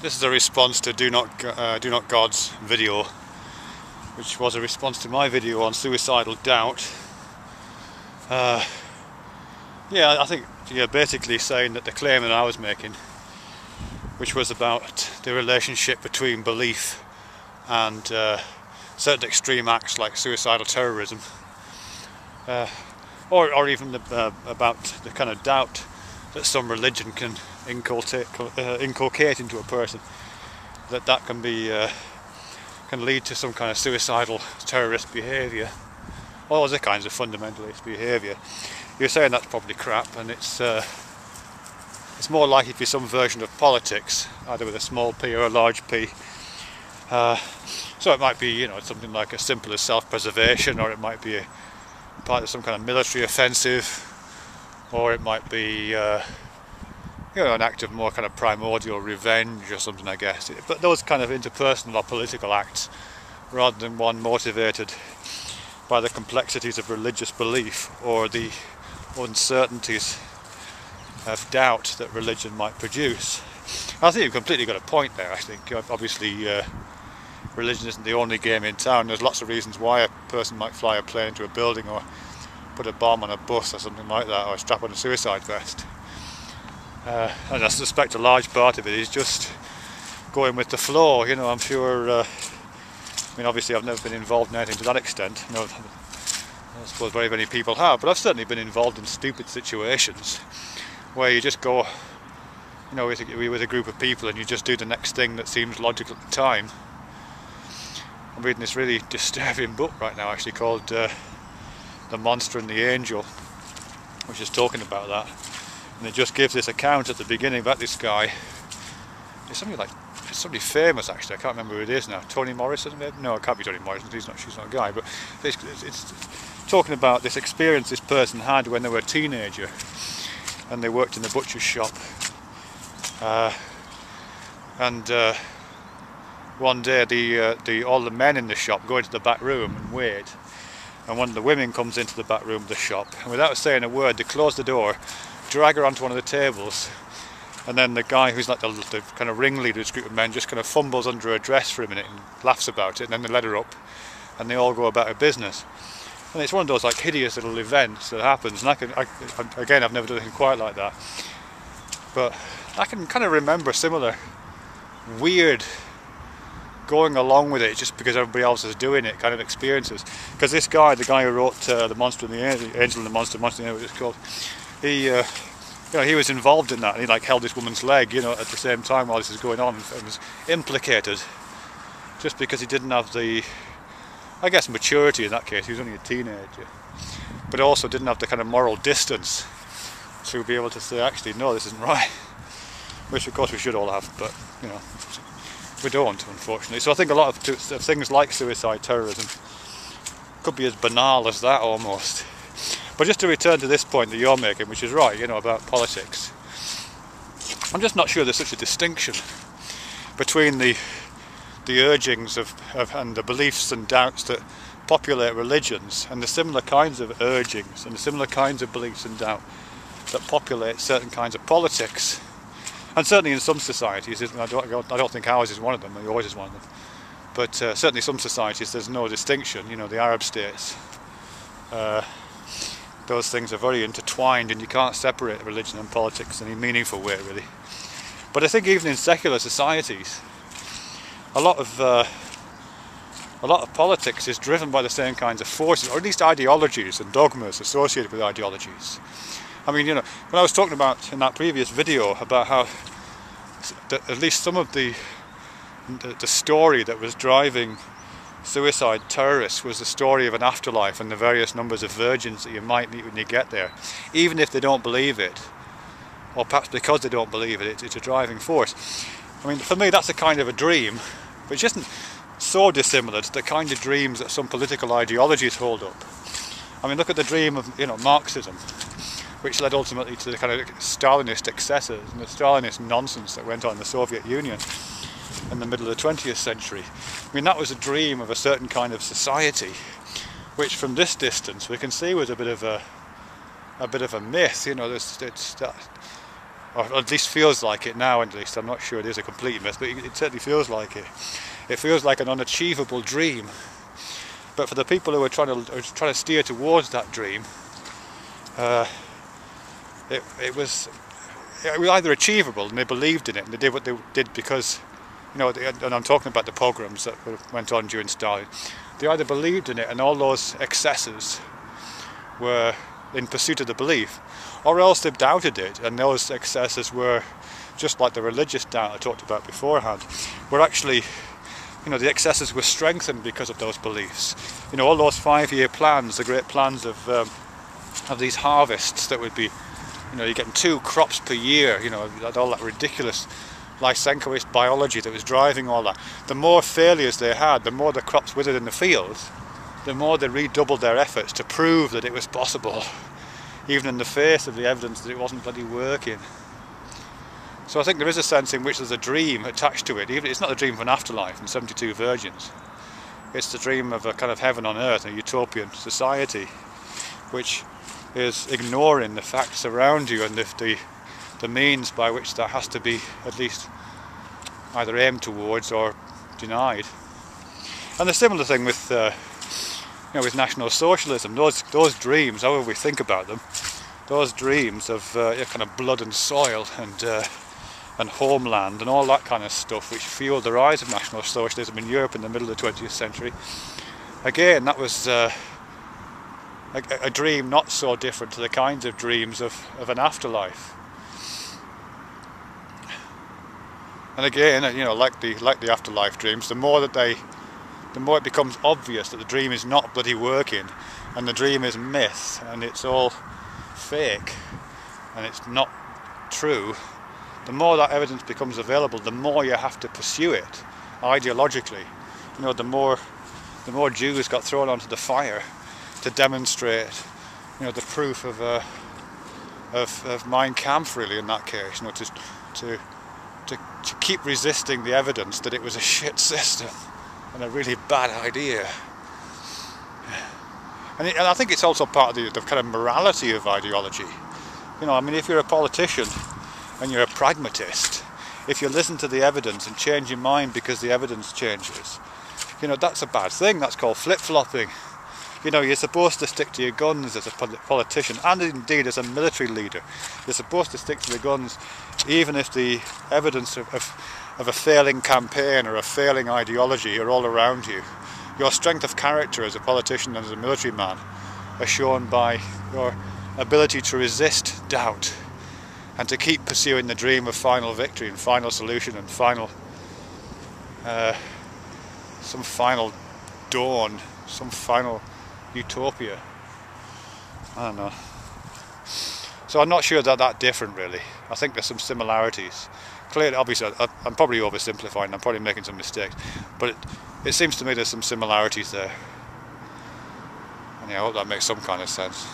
This is a response to DoNotGod's video, which was a response to my video on suicidal doubt. Yeah, I think you're basically saying that the claim that I was making, which was about the relationship between belief and certain extreme acts like suicidal terrorism, or even about the kind of doubt that some religion can inculcate into a person, that can be can lead to some kind of suicidal terrorist behaviour, all other kinds of fundamentalist behaviour. You're saying that's probably crap, and it's more likely to be some version of politics, either with a small p or a large p. So it might be, you know, something like as simple as self-preservation, or it might be a part of some kind of military offensive, or it might be you know, an act of more kind of primordial revenge or something, I guess. But those kind of interpersonal or political acts, rather than one motivated by the complexities of religious belief or the uncertainties of doubt that religion might produce. I think you've completely got a point there. I think obviously religion isn't the only game in town. There's lots of reasons why a person might fly a plane into a building, or put a bomb on a bus or something like that, or strap on a suicide vest. And I suspect a large part of it is just going with the flow. You know, I'm sure, I mean, obviously I've never been involved in anything to that extent. No, I suppose very many people have, but I've certainly been involved in stupid situations where you just go, you know, with a group of people, and you just do the next thing that seems logical at the time. I'm reading this really disturbing book right now, actually, called The Monster and the Angel, which is talking about that. And it just gives this account at the beginning about this guy. It's somebody famous, actually. I can't remember who it is now. Toni Morrison? No, it can't be Toni Morrison. She's not a guy. But it's talking about this experience this person had when they were a teenager, and they worked in the butcher's shop. One day, all the men in the shop go into the back room and wait. And one of the women comes into the back room of the shop, and without saying a word, they close the door, drag her onto one of the tables, and then the guy who's like the kind of ringleader of this group of men just kind of fumbles under her dress for a minute and laughs about it, and then they let her up, and they all go about their business. And it's one of those like hideous little events that happens, and again, I've never done anything quite like that, but I can kind of remember similar weird going along with it just because everybody else is doing it kind of experiences. Because this guy, the guy who wrote The Monster and the Angel and the Monster and the Angel, what it's called, he you know, he was involved in that, and he like held this woman's leg, you know, at the same time while this is going on, and was implicated just because he didn't have the, I guess, maturity in that case. He was only a teenager, but also didn't have the kind of moral distance to be able to say, actually, no, this isn't right, which of course we should all have, but you know, we don't, unfortunately. So I think a lot of things like suicide terrorism could be as banal as that almost. But just to return to this point that you're making, which is right, you know, about politics, I'm just not sure there's such a distinction between the urgings of and the beliefs and doubts that populate religions, and the similar kinds of urgings and the similar kinds of beliefs and doubt that populate certain kinds of politics. And certainly in some societies, I don't think ours is one of them, yours is one of them, but certainly some societies there's no distinction. You know, the Arab states, those things are very intertwined, and you can't separate religion and politics in any meaningful way, really. But I think even in secular societies, a lot of politics is driven by the same kinds of forces, or at least ideologies and dogmas associated with ideologies. I mean, you know, when I was talking about in that previous video about how at least some of the story that was driving suicide terrorists was the story of an afterlife and the various numbers of virgins that you might meet when you get there, even if they don't believe it, or perhaps because they don't believe it, it's a driving force. I mean, for me, that's a kind of a dream, which isn't so dissimilar to the kind of dreams that some political ideologies hold up. I mean, look at the dream of, you know, Marxism, which led ultimately to the kind of Stalinist excesses and the Stalinist nonsense that went on in the Soviet Union in the middle of the 20th century. I mean, that was a dream of a certain kind of society, which from this distance we can see was a bit of a myth. You know, or at least feels like it now. At least I'm not sure it is a complete myth, but it certainly feels like it. It feels like an unachievable dream. But for the people who are trying to steer towards that dream, it was either achievable and they believed in it and they did what they did because, you know, and I'm talking about the pogroms that went on during Stalin. They either believed in it and all those excesses were in pursuit of the belief, or else they doubted it and those excesses were just like the religious doubt I talked about beforehand, were actually, you know, the excesses were strengthened because of those beliefs. You know, all those 5-year plans, the great plans of these harvests that would be, you know, you're getting 2 crops per year, you know, all that ridiculous Lysenkoist biology that was driving all that. The more failures they had, the more the crops withered in the fields, the more they redoubled their efforts to prove that it was possible, even in the face of the evidence that it wasn't bloody working. So I think there is a sense in which there's a dream attached to it. Even it's not the dream of an afterlife and 72 virgins. It's the dream of a kind of heaven on earth, a utopian society, which is ignoring the facts around you and the means by which that has to be at least either aimed towards or denied. And the similar thing with you know, with National Socialism. Those dreams, however we think about them, those dreams of kind of blood and soil and homeland and all that kind of stuff, which fueled the rise of National Socialism in Europe in the middle of the 20th century. Again, that was a dream not so different to the kinds of dreams of an afterlife. And again, you know, like the afterlife dreams, the more it becomes obvious that the dream is not bloody working, and the dream is myth, and it's all fake, and it's not true, the more that evidence becomes available, the more you have to pursue it ideologically. You know, the more Jews got thrown onto the fire to demonstrate, you know, the proof of Mein Kampf, really, in that case, you know, to keep resisting the evidence that it was a shit system and a really bad idea. And I think it's also part of the kind of morality of ideology. You know, I mean, if you're a politician and you're a pragmatist, if you listen to the evidence and change your mind because the evidence changes, you know, that's a bad thing. That's called flip-flopping. You know, you're supposed to stick to your guns as a politician, and indeed as a military leader. You're supposed to stick to the guns even if the evidence of a failing campaign or a failing ideology are all around you. Your strength of character as a politician and as a military man are shown by your ability to resist doubt and to keep pursuing the dream of final victory and final solution and final some final dawn, some final utopia. I don't know. So I'm not sure that different, really. I think there's some similarities. Clearly, obviously, I'm probably oversimplifying, I'm probably making some mistakes, but it seems to me there's some similarities there. And yeah, I hope that makes some kind of sense.